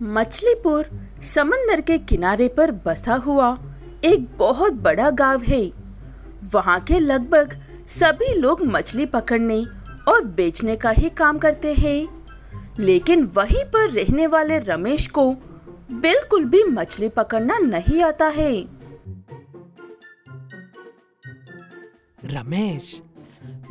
मछलीपुर समंदर के किनारे पर बसा हुआ एक बहुत बड़ा गांव है। वहाँ के लगभग सभी लोग मछली पकड़ने और बेचने का ही काम करते हैं। लेकिन वहीं पर रहने वाले रमेश को बिल्कुल भी मछली पकड़ना नहीं आता है। रमेश,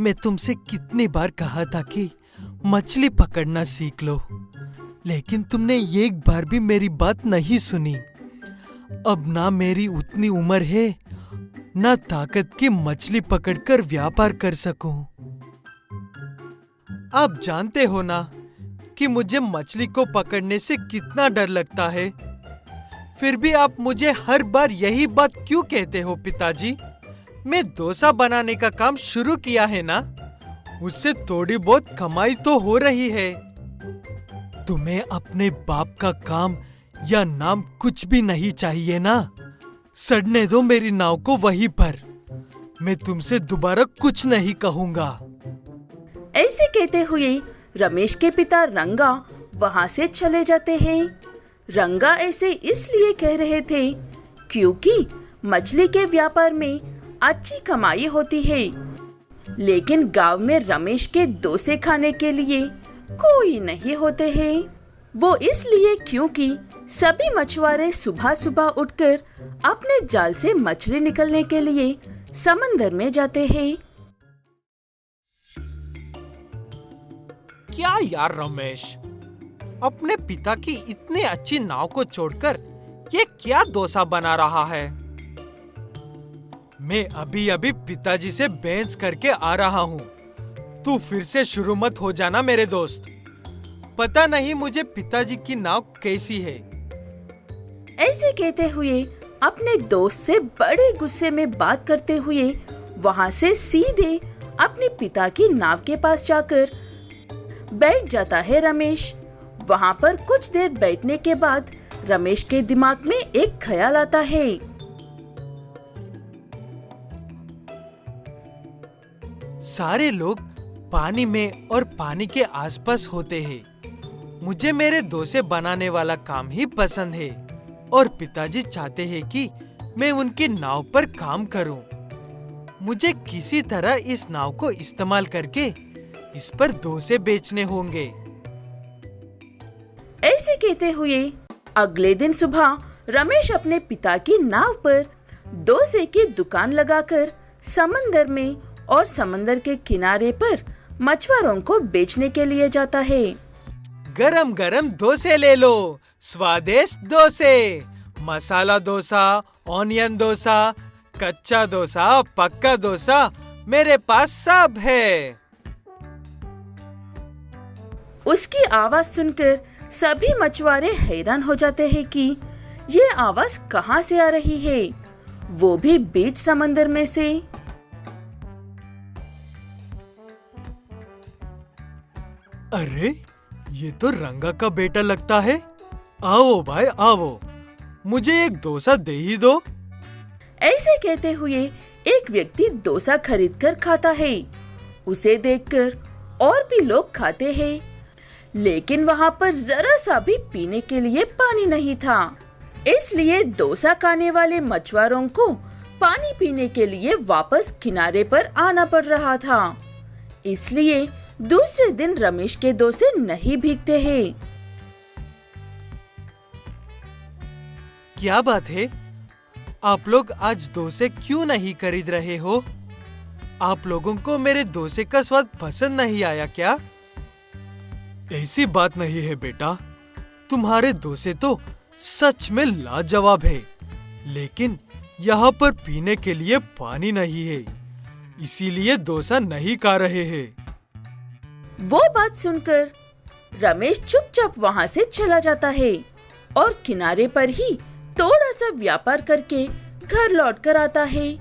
मैं तुमसे कितनी बार कहा था कि मछली पकड़ना सीख लो, लेकिन तुमने एक बार भी मेरी बात नहीं सुनी। अब ना मेरी उतनी उम्र है, ना ताकत की मछली पकड़कर व्यापार कर सकूं। आप जानते हो ना कि मुझे मछली को पकड़ने से कितना डर लगता है। फिर भी आप मुझे हर बार यही बात क्यों कहते हो पिताजी? मैं डोसा बनाने का काम शुरू किया है ना, उससे थोड़ी बहुत कमाई तो हो रही है। तुम्हें अपने बाप का काम या नाम कुछ भी नहीं चाहिए ना। सड़ने दो मेरी नाव को वहीं पर। मैं तुमसे दोबारा कुछ नहीं कहूँगा। ऐसे कहते हुए रमेश के पिता रंगा वहाँ से चले जाते हैं। रंगा ऐसे इसलिए कह रहे थे क्योंकि मछली के व्यापार में अच्छी कमाई होती है। लेकिन गांव में रमेश के डोसे खाने के लिए कोई नहीं होते हैं। वो इसलिए क्योंकि सभी मछुआरे सुबह सुबह उठकर अपने जाल से मछली निकलने के लिए समंदर में जाते हैं। क्या यार रमेश, अपने पिता की इतनी अच्छी नाव को छोड़कर ये क्या डोसा बना रहा है? मैं अभी अभी पिताजी से बहस करके आ रहा हूँ। तू फिर से शुरू मत हो जाना मेरे दोस्त। पता नहीं मुझे पिताजी की नाव कैसी है। ऐसे कहते हुए अपने दोस्त से बड़े गुस्से में बात करते हुए वहाँ से सीधे अपने पिता की नाव के पास जाकर बैठ जाता है रमेश। वहाँ पर कुछ देर बैठने के बाद रमेश के दिमाग में एक ख्याल आता है। सारे लोग पानी में और पानी के आसपास होते हैं। मुझे मेरे डोसे बनाने वाला काम ही पसंद है और पिताजी चाहते हैं कि मैं उनकी नाव पर काम करूं। मुझे किसी तरह इस नाव को इस्तेमाल करके इस पर डोसे बेचने होंगे। ऐसे कहते हुए अगले दिन सुबह रमेश अपने पिता की नाव पर डोसे की दुकान लगाकर समंदर में और समंदर के किनारे पर मछुआरों को बेचने के लिए जाता है। गरम गरम डोसे ले लो, स्वादिष्ट डोसे, मसाला डोसा, ऑनियन डोसा, कच्चा डोसा, पक्का डोसा, मेरे पास सब है। उसकी आवाज सुनकर सभी मछुआरे हैरान हो जाते हैं कि ये आवाज कहाँ से आ रही है, वो भी बीच समंदर में से। अरे, ये तो रंगा का बेटा लगता है। आओ भाई आओ, मुझे एक डोसा दे ही दो। ऐसे कहते हुए एक व्यक्ति डोसा खरीदकर खाता है। उसे देखकर और भी लोग खाते हैं, लेकिन वहाँ पर जरा सा भी पीने के लिए पानी नहीं था। इसलिए डोसा खाने वाले मछुआरों को पानी पीने के लिए वापस किनारे पर आना पड़ रहा था। इसलिए दूसरे दिन रमेश के डोसे नहीं भीगते हैं। क्या बात है? आप लोग आज डोसे क्यों नहीं खरीद रहे हो? आप लोगों को मेरे डोसे का स्वाद पसंद नहीं आया क्या? ऐसी बात नहीं है बेटा, तुम्हारे डोसे तो सच में लाजवाब है, लेकिन यहाँ पर पीने के लिए पानी नहीं है, इसीलिए डोसा नहीं खा रहे हैं। वो बात सुनकर रमेश चुपचाप वहाँ से चला जाता है और किनारे पर ही थोड़ा सा व्यापार करके घर लौट कर आता है।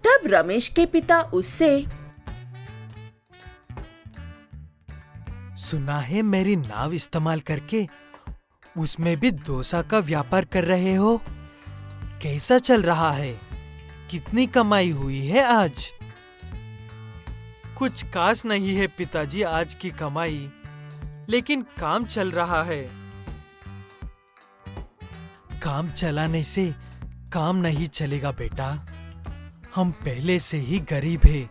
तब रमेश के पिता उससे, सुना है मेरी नाव इस्तेमाल करके उसमें भी डोसा का व्यापार कर रहे हो। कैसा चल रहा है? कितनी कमाई हुई है आज? कुछ खास नहीं है पिताजी आज की कमाई, लेकिन काम चल रहा है। काम चलाने से काम नहीं चलेगा बेटा। हम पहले से ही गरीब हैं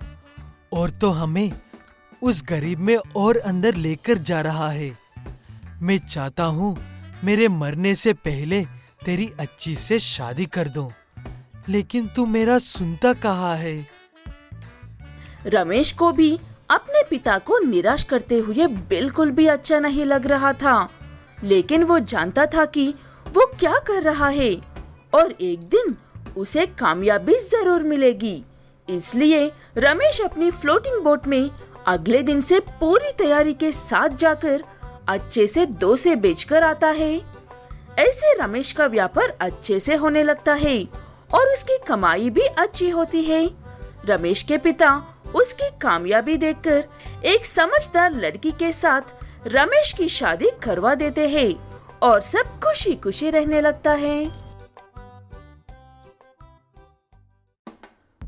और तो हमें उस गरीब में और अंदर लेकर जा रहा है। मैं चाहता हूँ मेरे मरने से पहले तेरी अच्छी से शादी कर दूं, लेकिन तू मेरा सुनता कहाँ है। रमेश को भी अपने पिता को निराश करते हुए बिल्कुल भी अच्छा नहीं लग रहा था, लेकिन वो जानता था कि वो क्या कर रहा है और एक दिन उसे कामयाबी जरूर मिलेगी। इसलिए रमेश अपनी फ्लोटिंग बोट में अगले दिन से पूरी तैयारी के साथ जाकर अच्छे से डोसे बेचकर आता है। ऐसे रमेश का व्यापार अच्छे से होने लगता है और उसकी कमाई भी अच्छी होती है। रमेश के पिता उसकी कामयाबी देखकर एक समझदार लड़की के साथ रमेश की शादी करवा देते हैं और सब खुशी खुशी रहने लगता है।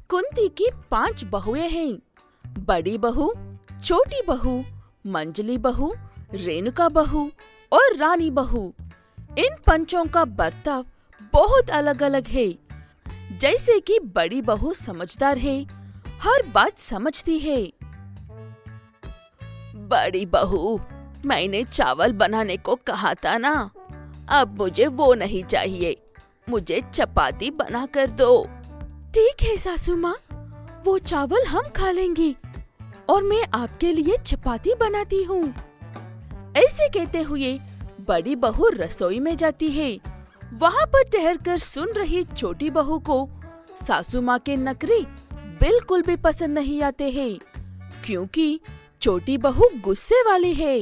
कुंती की 5 बहुएं हैं। बड़ी बहू, छोटी बहू, मंजली बहू, रेणुका बहू और रानी बहू। इन पंचों का बर्ताव बहुत अलग अलग है। जैसे कि बड़ी बहू समझदार है, हर बात समझती है। बड़ी बहू, मैंने चावल बनाने को कहा था ना, अब मुझे वो नहीं चाहिए, मुझे चपाती बना कर दो। ठीक है सासू माँ, वो चावल हम खा लेंगी और मैं आपके लिए चपाती बनाती हूँ। ऐसे कहते हुए बड़ी बहू रसोई में जाती है। वहाँ पर ठहरकर सुन रही छोटी बहू को सासू माँ के नखरे बिल्कुल भी पसंद नहीं आते हैं, क्योंकि छोटी बहू गुस्से वाली है।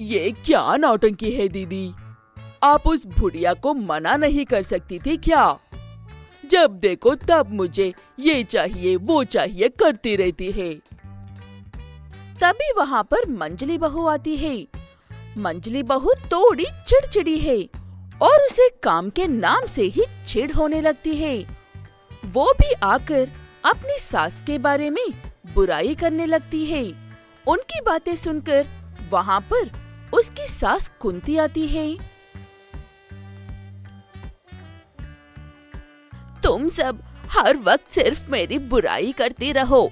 ये क्या नौटंकी है दीदी, आप उस बुढ़िया को मना नहीं कर सकती थी क्या? जब देखो तब मुझे ये चाहिए वो चाहिए करती रहती है। तभी वहाँ पर मंजली बहू आती है। मंजली बहू थोड़ी चिड़चिड़ी है और उसे काम के नाम से ही चिढ़ होने लगती है। वो भी आकर अपनी सास के बारे में बुराई करने लगती है। उनकी बातें सुनकर वहाँ पर उसकी सास कुंती आती है। तुम सब हर वक्त सिर्फ मेरी बुराई करती रहो,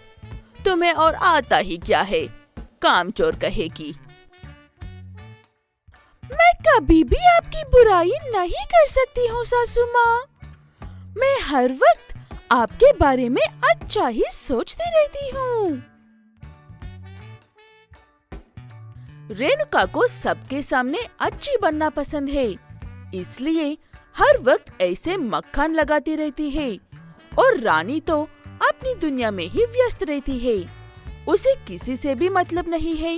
तुम्हें और आता ही क्या है, कामचोर कहेगी। मैं कभी भी आपकी बुराई नहीं कर सकती हूँ सासू माँ। मैं हर वक्त आपके बारे में अच्छा ही सोचती रहती हूँ। रेणुका को सबके सामने अच्छी बनना पसंद है, इसलिए हर वक्त ऐसे मक्खन लगाती रहती है और रानी तो अपनी दुनिया में ही व्यस्त रहती है। उसे किसी से भी मतलब नहीं है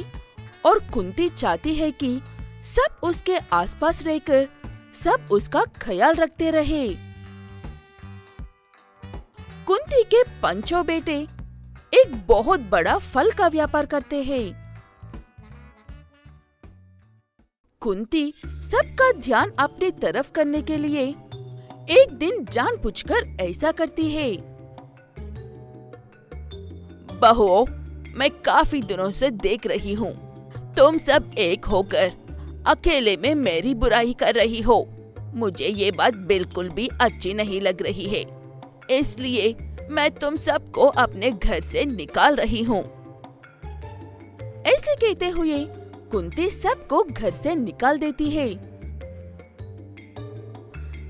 और कुंती चाहती है कि सब उसके आसपास रहकर सब उसका ख्याल रखते रहे। कुंती के 5 बेटे एक बहुत बड़ा फल का व्यापार करते हैं। कुंती सबका ध्यान अपनी तरफ करने के लिए एक दिन जानबूझकर ऐसा करती है। बहुओं, मैं काफी दिनों से देख रही हूँ, तुम सब एक होकर अकेले में मेरी बुराई कर रही हो। मुझे ये बात बिल्कुल भी अच्छी नहीं लग रही है, इसलिए मैं तुम सबको अपने घर से निकाल रही हूँ। ऐसे कहते हुए कुंती सबको घर से निकाल देती है।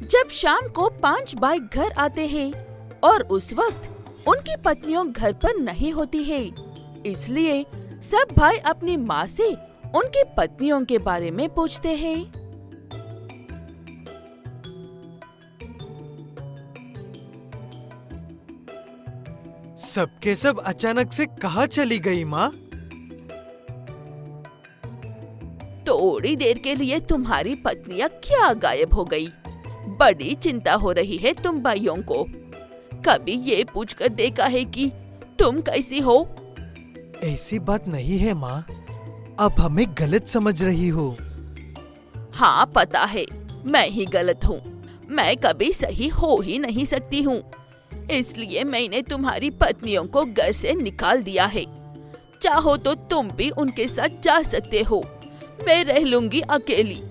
जब शाम को 5 भाई घर आते हैं और उस वक्त उनकी पत्नियों घर पर नहीं होती है, इसलिए सब भाई अपनी माँ से उनकी पत्नियों के बारे में पूछते हैं। सबके सब अचानक से कहाँ चली गई माँ? थोड़ी देर के लिए तुम्हारी पत्नियां क्या गायब हो गई? बड़ी चिंता हो रही है तुम भाइयों को। कभी ये पूछकर देखा है कि तुम कैसी हो? ऐसी बात नहीं है माँ, आप हमें गलत समझ रही हो। हाँ पता है, मैं ही गलत हूँ। मैं कभी सही हो ही नहीं सकती हूँ, इसलिए मैंने तुम्हारी पत्नियों को घर से निकाल दिया है। चाहो तो तुम भी उनके साथ जा सकते हो, मैं रह लूंगी अकेली।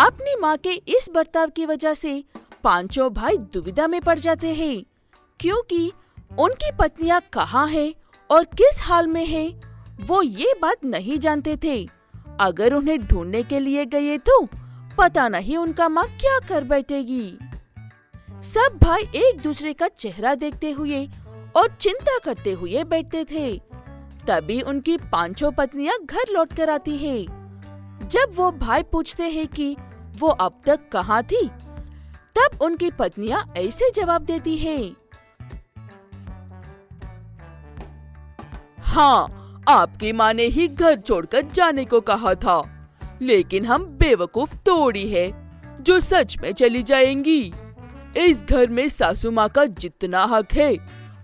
अपनी माँ के इस बर्ताव की वजह से पांचों भाई दुविधा में पड़ जाते हैं, क्योंकि उनकी पत्नियां कहाँ हैं और किस हाल में हैं, वो ये बात नहीं जानते थे। अगर उन्हें ढूंढने के लिए गए तो पता नहीं उनका माँ क्या कर बैठेगी। सब भाई एक दूसरे का चेहरा देखते हुए और चिंता करते हुए बैठते थे। तभी उनकी पांचों पत्नियां घर लौट कर आती है। जब वो भाई पूछते हैं कि वो अब तक कहाँ थी, तब उनकी पत्नियां ऐसे जवाब देती है, हाँ, आपकी माँ ने ही घर छोड़कर जाने को कहा था, लेकिन हम बेवकूफ थोड़ी है जो सच में चली जाएंगी। इस घर में सासू माँ का जितना हक है,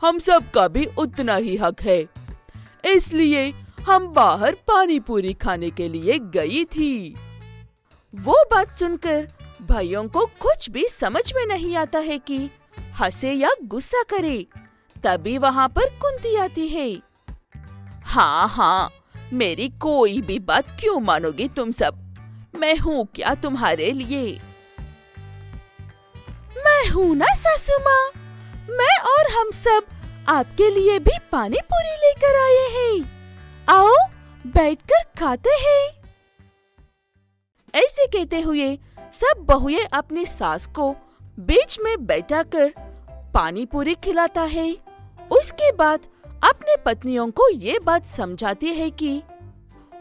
हम सब का भी उतना ही हक है। इसलिए हम बाहर पानी पूरी खाने के लिए गई थी। वो बात सुनकर भाइयों को कुछ भी समझ में नहीं आता है कि हंसे या गुस्सा करे। तभी वहाँ पर कुंती आती है। हाँ हाँ, मेरी कोई भी बात क्यों मानोगी तुम सब? मैं हूँ क्या तुम्हारे लिए? मैं हूँ ना सासू माँ, मैं और हम सब आपके लिए भी पानी पूरी लेकर आए हैं। आओ बैठकर खाते हैं। ऐसे कहते हुए सब बहुएं अपनी सास को बीच में बैठाकर पानी पूरी खिलाता है। उसके बाद अपने पत्नियों को ये बात समझाती है कि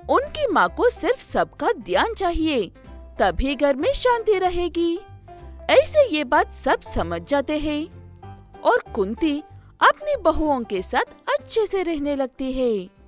उनकी माँ को सिर्फ सबका ध्यान चाहिए, तभी घर में शांति रहेगी। ऐसे ये बात सब समझ जाते हैं और कुंती अपनी बहुओं के साथ अच्छे से रहने लगती है।